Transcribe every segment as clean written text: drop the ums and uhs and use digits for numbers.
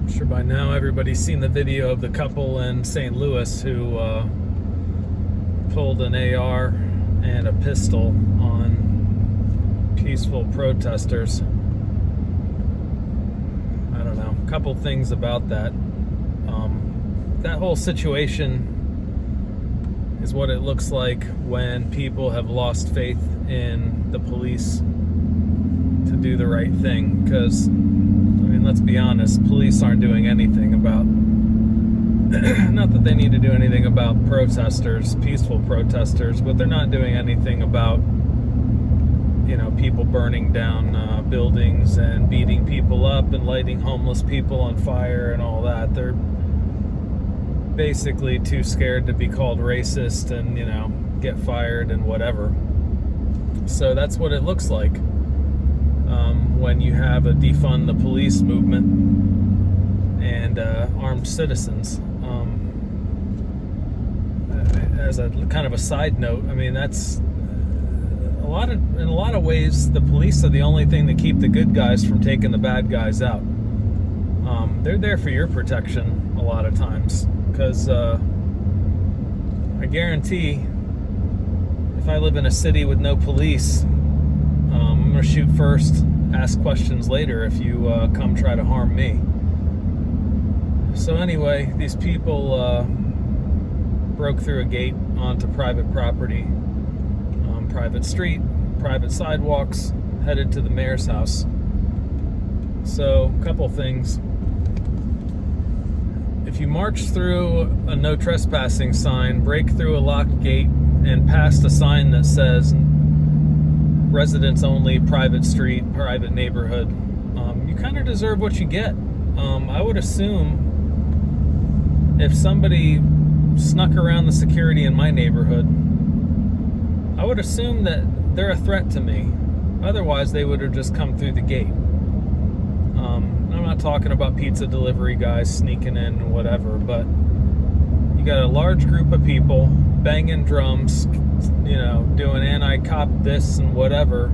I'm sure by now everybody's seen the video of the couple in St. Louis who pulled an AR and a pistol on peaceful protesters. I don't know, a couple things about that. That whole situation is what it looks like when people have lost faith in the police to do the right thing. Because, I mean, let's be honest, police aren't doing anything about, not that they need to do anything about protesters, peaceful protesters, but they're not doing anything about, you know, people burning down buildings and beating people up and lighting homeless people on fire and all that. They're basically too scared to be called racist and, you know, get fired and whatever. So that's what it looks like when you have a defund the police movement and armed citizens. As a kind of a side note, I mean, that's in a lot of ways, the police are the only thing that keep the good guys from taking the bad guys out. They're there for your protection a lot of times, because I guarantee if I live in a city with no police, I'm going to shoot first, ask questions later if you come try to harm me. So anyway, these people broke through a gate onto private property, private street, private sidewalks, headed to the mayor's house. So, a couple things. If you march through a no trespassing sign, break through a locked gate, and past a sign that says residents only, private street, private neighborhood, you kind of deserve what you get. I would assume if somebody snuck around the security in my neighborhood, I would assume that they're a threat to me. Otherwise, they would have just come through the gate. I'm not talking about pizza delivery guys sneaking in and whatever, but you got a large group of people banging drums, you know, doing anti-cop this and whatever,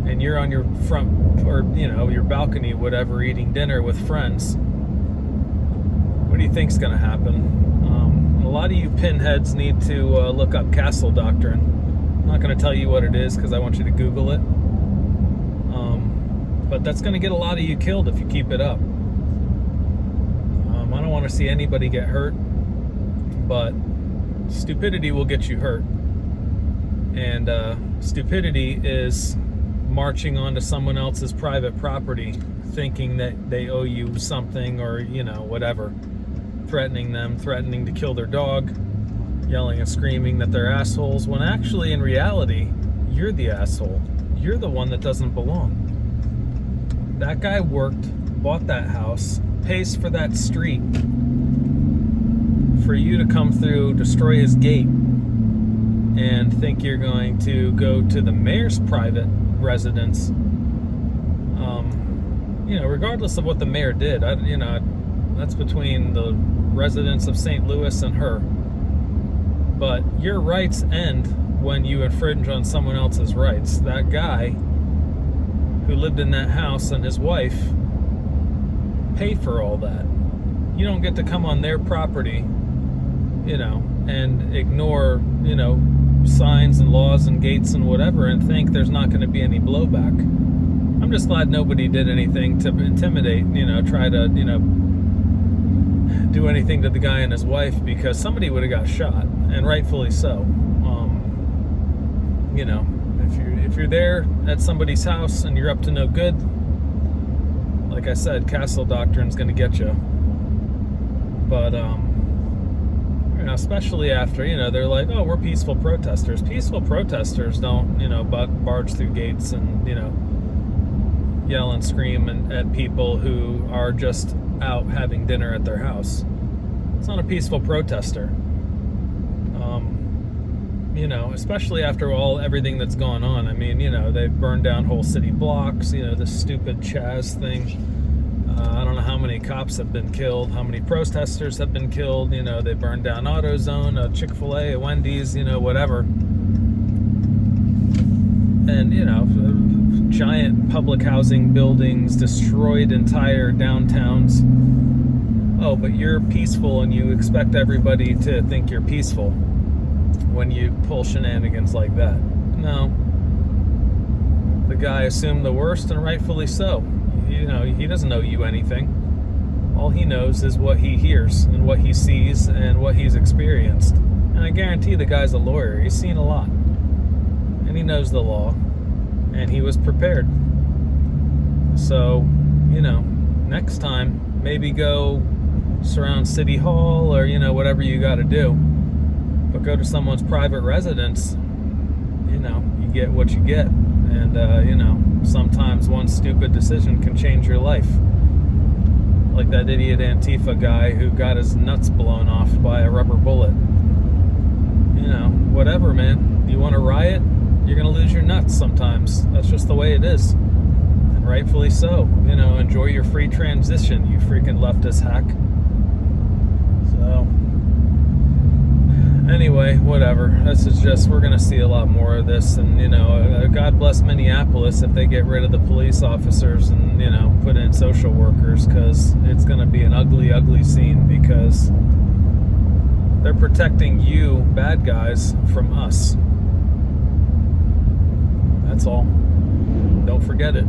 and you're on your front, or, you know, your balcony, whatever, eating dinner with friends. What do you think's going to happen? A lot of you pinheads need to look up castle doctrine. I'm not going to tell you what it is because I want you to Google it. But that's going to get a lot of you killed if you keep it up. I don't want to see anybody get hurt, but stupidity will get you hurt. And stupidity is marching onto someone else's private property, thinking that they owe you something, or, you know, whatever. Threatening them, threatening to kill their dog, yelling and screaming that they're assholes, when actually, in reality, you're the asshole. You're the one that doesn't belong. That guy worked, bought that house, pays for that street. For you to come through, destroy his gate, and think you're going to go to the mayor's private residence, you know, regardless of what the mayor did, that's between the residents of St. Louis and her. But your rights end when you infringe on someone else's rights. That guy who lived in that house and his wife pay for all that. You don't get to come on their property, you know, and ignore, you know, signs and laws and gates and whatever, and think there's not going to be any blowback. I'm just glad nobody did anything to intimidate, you know, try to, you know, do anything to the guy and his wife, because somebody would have got shot, and rightfully so. You know, if you're there at somebody's house and you're up to no good, like I said, castle doctrine's going to get you. But you know, especially after, you know, they're like, oh, we're peaceful protesters. Peaceful protesters don't, you know, barge through gates and, you know, yell and scream at people who are just out having dinner at their house. It's not a peaceful protester. You know, especially after everything that's gone on. I mean, you know, they've burned down whole city blocks, you know, this stupid Chaz thing. I don't know how many cops have been killed, how many protesters have been killed. You know, they burned down AutoZone, a Chick-fil-A, a Wendy's, you know, whatever. And, you know, giant public housing buildings, destroyed entire downtowns. Oh, but you're peaceful and you expect everybody to think you're peaceful when you pull shenanigans like that. No. The guy assumed the worst, and rightfully so. You know, he doesn't owe you anything. All he knows is what he hears and what he sees and what he's experienced. And I guarantee the guy's a lawyer. He's seen a lot. And he knows the law. And he was prepared. So, you know, next time, maybe go surround City Hall or, you know, whatever you got to do. But go to someone's private residence. You know, you get what you get. And, you know, sometimes one stupid decision can change your life. Like that idiot Antifa guy who got his nuts blown off by a rubber bullet. You know, whatever, man. You want to riot? You're going to lose your nuts sometimes. That's just the way it is. And rightfully so. You know, enjoy your free transition, you freaking leftist hack. So, anyway, whatever. This is just, we're going to see a lot more of this. And, you know, God bless Minneapolis if they get rid of the police officers and, you know, put in social workers, because it's going to be an ugly, ugly scene, because they're protecting you, bad guys, from us. That's all. Don't forget it.